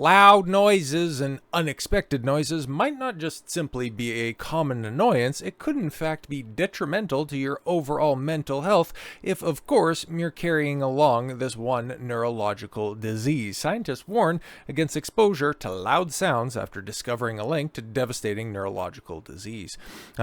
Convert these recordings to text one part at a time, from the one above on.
Loud noises and unexpected noises might not just simply be a common annoyance, it could in fact be detrimental to your overall mental health if, of course, you're carrying along this one neurological disease. Scientists warn against exposure to loud sounds after discovering a link to devastating neurological disease.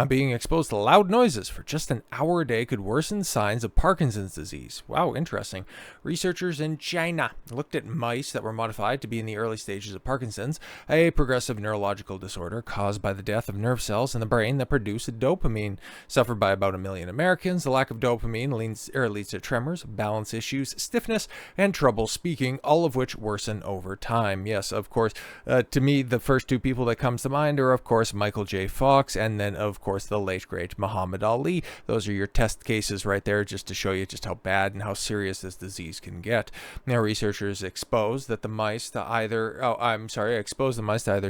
Being exposed to loud noises for just an hour a day could worsen signs of Parkinson's disease. Wow, interesting. Researchers in China looked at mice that were modified to be in the early stages of Parkinson's, a progressive neurological disorder caused by the death of nerve cells in the brain that produce dopamine. Suffered by about 1 million Americans, the lack of dopamine leads to tremors, balance issues, stiffness, and trouble speaking, all of which worsen over time. Yes, of course, to me, the first two people that comes to mind are, of course, Michael J. Fox, and then, of course, the late, great Muhammad Ali. Those are your test cases right there, just to show you just how bad and how serious this disease can get. Now, researchers exposed the mice to either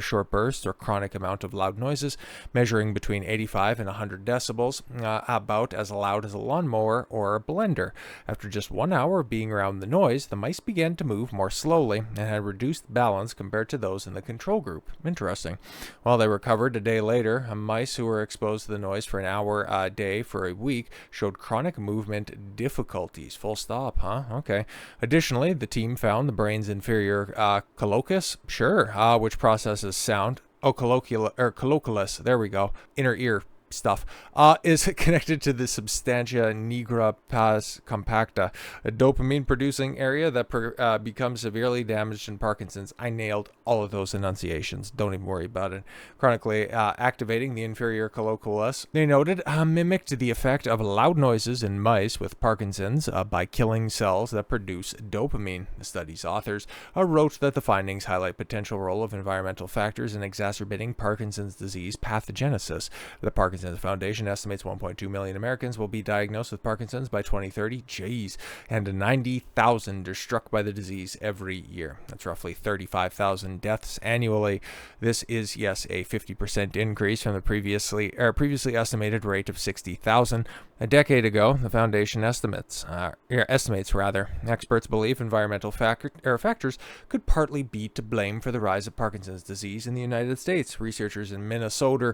short bursts or chronic amount of loud noises, measuring between 85 and 100 decibels, about as loud as a lawnmower or a blender. After just 1 hour of being around the noise, the mice began to move more slowly and had reduced balance compared to those in the control group. Interesting. While they recovered a day later, mice who were exposed to the noise for an hour a day for a week showed chronic movement difficulties. Full stop, huh? Okay. Additionally, the team found the brain's inferior colocus, which processes sound. Colloculus, there we go, inner ear stuff, is connected to the substantia nigra pars compacta, a dopamine producing area that becomes severely damaged in Parkinson's. I nailed all of those enunciations, don't even worry about it. Chronically activating the inferior colloculus, they noted, mimicked the effect of loud noises in mice with Parkinson's by killing cells that produce dopamine. The study's authors wrote that the findings highlight potential role of environmental factors in exacerbating Parkinson's disease pathogenesis. The Parkinson's Foundation estimates 1.2 million Americans will be diagnosed with Parkinson's by 2030. Jeez. And 90,000 are struck by the disease every year. That's roughly 35,000 deaths annually. This is, yes, a 50% increase from the previously estimated rate of 60,000. A decade ago, the foundation estimates. Experts believe environmental factors could partly be to blame for the rise of Parkinson's disease in the United States. Researchers in Minnesota,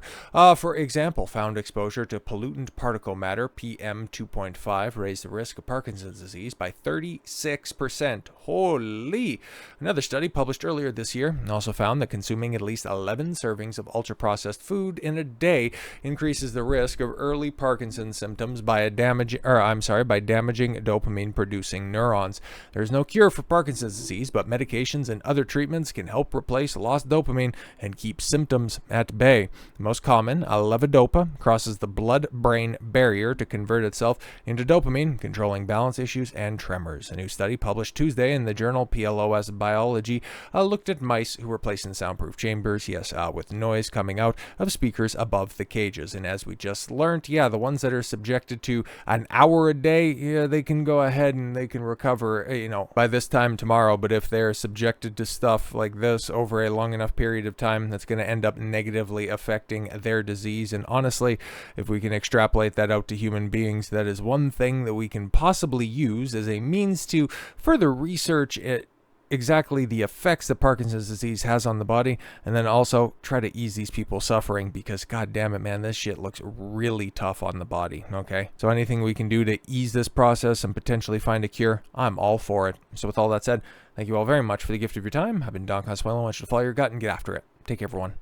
for example, found exposure to pollutant particle matter, PM 2.5, raised the risk of Parkinson's disease by 36%. Holy! Another study published earlier this year also found that consuming at least 11 servings of ultra-processed food in a day increases the risk of early Parkinson's symptoms by damaging dopamine-producing neurons. There is no cure for Parkinson's disease, but medications and other treatments can help replace lost dopamine and keep symptoms at bay. The most common, levodopa, crosses the blood-brain barrier to convert itself into dopamine, controlling balance issues and tremors. A new study published Tuesday in the journal PLOS Biology looked at mice who were placed in soundproof chambers, with noise coming out of speakers above the cages. And as we just learned, the ones that are subjected to an hour a day, they can go ahead and they can recover, by this time tomorrow. But if they're subjected to stuff like this over a long enough period of time, that's going to end up negatively affecting their disease. And honestly, if we can extrapolate that out to human beings, that is one thing that we can possibly use as a means to further research exactly the effects that Parkinson's disease has on the body, and then also try to ease these people's suffering, because god damn it, man, this shit looks really tough on the body. Okay, so anything we can do to ease this process and potentially find a cure, I'm all for it. So with all that said, thank you all very much for the gift of your time. I've been Don Consuelo. I want you to follow your gut and get after it. Take care, everyone.